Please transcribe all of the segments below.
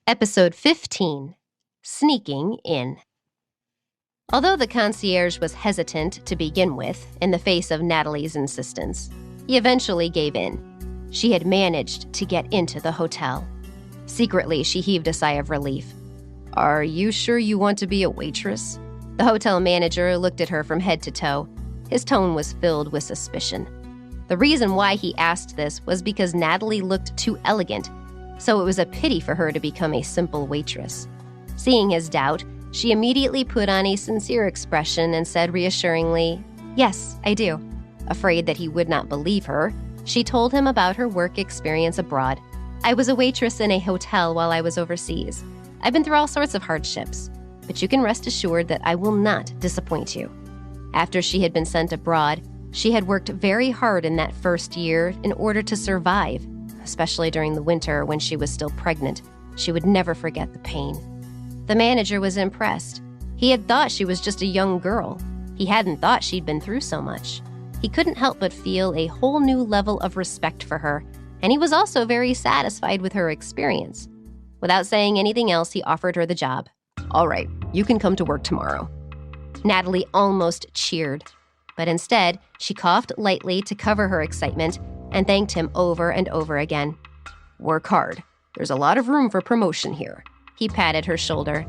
Episode 15 Sneaking In. Although the concierge was hesitant to begin with in the face of Natalie's insistence, he eventually gave in. She had managed to get into the hotel. Secretly, she heaved a sigh of relief. "Are you sure you want to be a waitress?" The hotel manager looked at her from head to toe. His tone was filled with suspicion. The reason why he asked this was because Natalie looked too elegant, so it was a pity for her to become a simple waitress. Seeing his doubt, she immediately put on a sincere expression and said reassuringly, "Yes, I do." Afraid that he would not believe her, she told him about her work experience abroad. "I was a waitress in a hotel while I was overseas. I've been through all sorts of hardships, but you can rest assured that I will not disappoint you." After she had been sent abroad, she had worked very hard in that first year in order to survive, especially during the winter when she was still pregnant. She would never forget the pain. The manager was impressed. He had thought she was just a young girl. He hadn't thought she'd been through so much. He couldn't help but feel a whole new level of respect for her, and he was also very satisfied with her experience. Without saying anything else, he offered her the job. "All right, you can come to work tomorrow." Natalie almost cheered, but instead, she coughed lightly to cover her excitement and thanked him over and over again. "Work hard. There's a lot of room for promotion here." He patted her shoulder.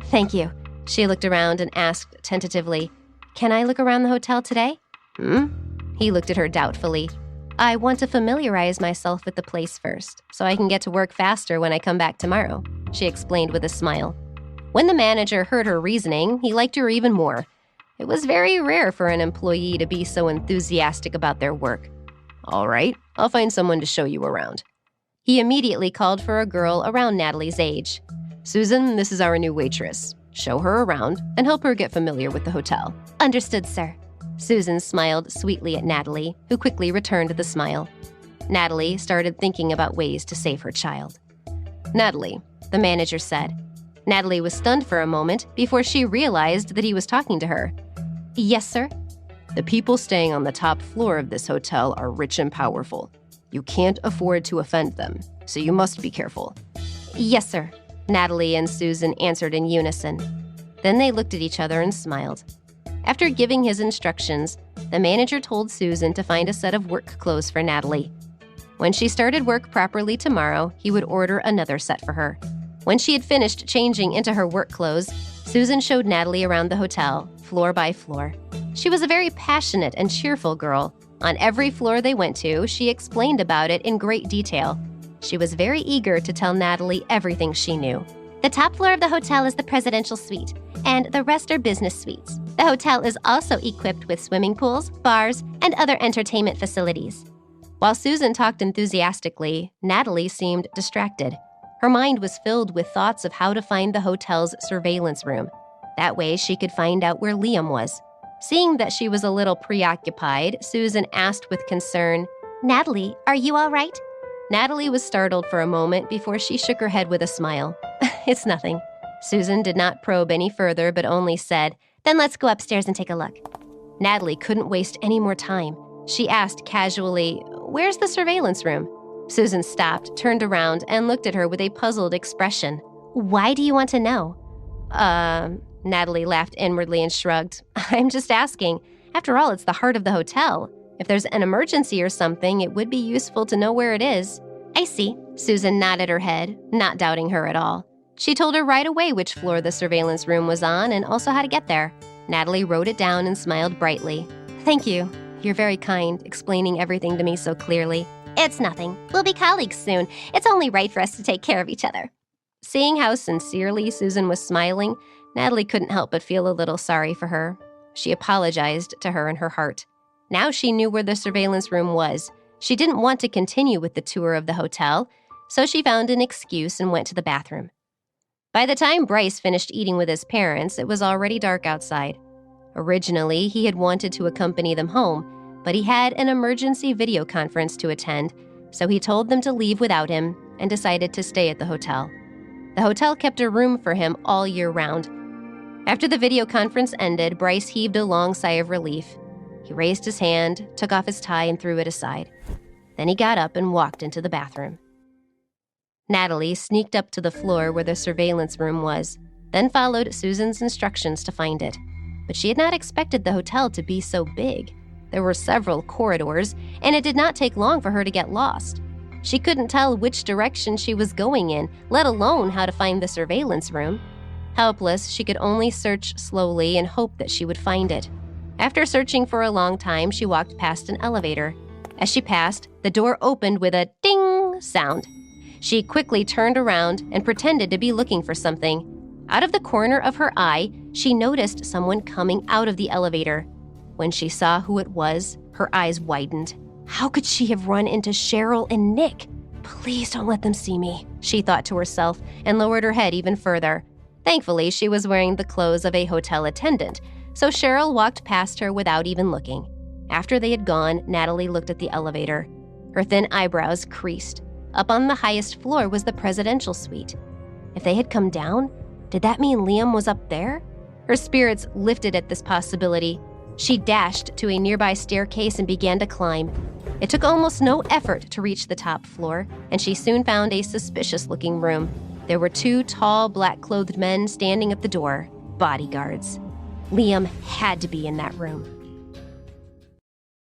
"Thank you." She looked around and asked tentatively, "Can I look around the hotel today?" He looked at her doubtfully. "I want to familiarize myself with the place first, so I can get to work faster when I come back tomorrow," she explained with a smile. When the manager heard her reasoning, he liked her even more. It was very rare for an employee to be so enthusiastic about their work. "All right, I'll find someone to show you around." He immediately called for a girl around Natalie's age. "Susan, this is our new waitress. Show her around and help her get familiar with the hotel." "Understood, sir." Susan smiled sweetly at Natalie, who quickly returned the smile. Natalie started thinking about ways to save her child. "Natalie," the manager said. Natalie was stunned for a moment before she realized that he was talking to her. "Yes, sir?" "The people staying on the top floor of this hotel are rich and powerful. You can't afford to offend them, so you must be careful." "Yes, sir," Natalie and Susan answered in unison. Then they looked at each other and smiled. After giving his instructions, the manager told Susan to find a set of work clothes for Natalie. When she started work properly tomorrow, he would order another set for her. When she had finished changing into her work clothes, Susan showed Natalie around the hotel, floor by floor. She was a very passionate and cheerful girl. On every floor they went to, she explained about it in great detail. She was very eager to tell Natalie everything she knew. "The top floor of the hotel is the presidential suite, and the rest are business suites. The hotel is also equipped with swimming pools, bars, and other entertainment facilities." While Susan talked enthusiastically, Natalie seemed distracted. Her mind was filled with thoughts of how to find the hotel's surveillance room. That way, she could find out where Liam was. Seeing that she was a little preoccupied, Susan asked with concern, "Natalie, are you all right?" Natalie was startled for a moment before she shook her head with a smile. "It's nothing." Susan did not probe any further, but only said, "Then let's go upstairs and take a look." Natalie couldn't waste any more time. She asked casually, "Where's the surveillance room?" Susan stopped, turned around, and looked at her with a puzzled expression. "Why do you want to know?" Natalie laughed inwardly and shrugged. "I'm just asking. After all, it's the heart of the hotel. If there's an emergency or something, it would be useful to know where it is." "I see." Susan nodded her head, not doubting her at all. She told her right away which floor the surveillance room was on and also how to get there. Natalie wrote it down and smiled brightly. "Thank you. You're very kind, explaining everything to me so clearly." "It's nothing. We'll be colleagues soon. It's only right for us to take care of each other." Seeing how sincerely Susan was smiling, Natalie couldn't help but feel a little sorry for her. She apologized to her in her heart. Now she knew where the surveillance room was. She didn't want to continue with the tour of the hotel, so she found an excuse and went to the bathroom. By the time Bryce finished eating with his parents, it was already dark outside. Originally, he had wanted to accompany them home, but he had an emergency video conference to attend, so he told them to leave without him and decided to stay at the hotel. The hotel kept a room for him all year round. After the video conference ended, Bryce heaved a long sigh of relief. He raised his hand, took off his tie, and threw it aside. Then he got up and walked into the bathroom. Natalie sneaked up to the floor where the surveillance room was, then followed Susan's instructions to find it. But she had not expected the hotel to be so big. There were several corridors, and it did not take long for her to get lost. She couldn't tell which direction she was going in, let alone how to find the surveillance room. Helpless, she could only search slowly and hope that she would find it. After searching for a long time, she walked past an elevator. As she passed, the door opened with a ding sound. She quickly turned around and pretended to be looking for something. Out of the corner of her eye, she noticed someone coming out of the elevator. When she saw who it was, her eyes widened. How could she have run into Cheryl and Nick? Please don't let them see me, she thought to herself, and lowered her head even further. Thankfully, she was wearing the clothes of a hotel attendant, so Cheryl walked past her without even looking. After they had gone, Natalie looked at the elevator. Her thin eyebrows creased. Up on the highest floor was the presidential suite. If they had come down, did that mean Liam was up there? Her spirits lifted at this possibility. She dashed to a nearby staircase and began to climb. It took almost no effort to reach the top floor, and she soon found a suspicious-looking room. There were 2 tall, black-clothed men standing at the door, bodyguards. Liam had to be in that room.